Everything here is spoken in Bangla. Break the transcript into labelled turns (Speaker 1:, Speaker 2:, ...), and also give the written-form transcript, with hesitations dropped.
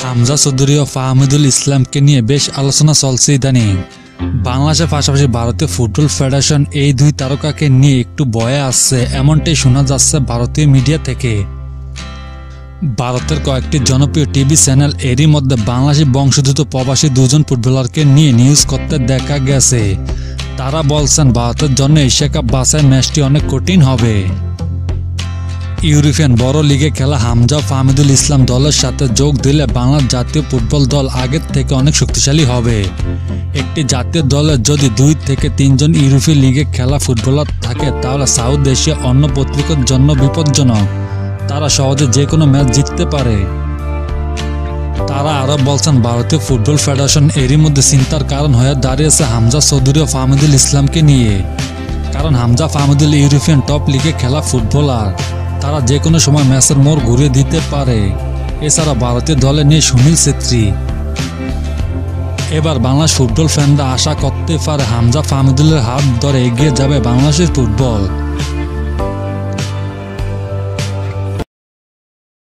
Speaker 1: হামজা চৌধুরী ও ফাহমিদুল ইসলামকে নিয়ে বেশ আলোচনা চলছে ইদানিং। বাংলাদেশের পাশাপাশি ভারতীয় ফুটবল ফেডারেশন এই দুই তারকাকে নিয়ে একটু ভয়ে আসছে, এমনটাই শোনা যাচ্ছে ভারতীয় মিডিয়া থেকে। ভারতের কয়েকটি জনপ্রিয় টিভি চ্যানেল এরই মধ্যে বাংলাদেশি বংশোদ্ভূত প্রবাসী দুজন ফুটবলারকে নিয়ে নিউজ করতে দেখা গেছে। তারা বলছেন ভারতের জন্য এশিয়া কাপ বাছাই ম্যাচটি অনেক কঠিন হবে। ইউরোপিয়ান বড় লিগে খেলা হামজা ও ফাহমিদুল ইসলাম দলের সাথে যোগ দিলে বাংলার জাতীয় ফুটবল দল আগের থেকে অনেক শক্তিশালী হবে। একটি জাতীয় দলে যদি 2 থেকে 3 জন ইউরোপীয় লিগে খেলা ফুটবলার থাকে তাহলে সাউথ এশিয়া অন্য প্রতিপক্ষের জন্য বিপজ্জনক। তারা সহজে যে কোনো ম্যাচ জিততে পারে। তারা আরও বলছেন ভারতীয় ফুটবল ফেডারেশন এরই মধ্যে চিন্তার কারণ হয়ে দাঁড়িয়েছে হামজা চৌধুরী ও ফাহমিদুল ইসলামকে নিয়ে। কারণ হামজা ফাহমিদুল ইউরোপিয়ান টপ লিগে খেলা ফুটবলার, তারা যে কোনো সময় ম্যাচের মোড় ঘুরিয়ে দিতে পারে। এছাড়া ভারতীয় দলে নেই সুনীল ছেত্রী। এবার বাংলাদেশ ফুটবল ফ্যানরা আশা করতে পারে হামজা ফাহমিদুলের হাত ধরে এগিয়ে যাবে বাংলাদেশের ফুটবল।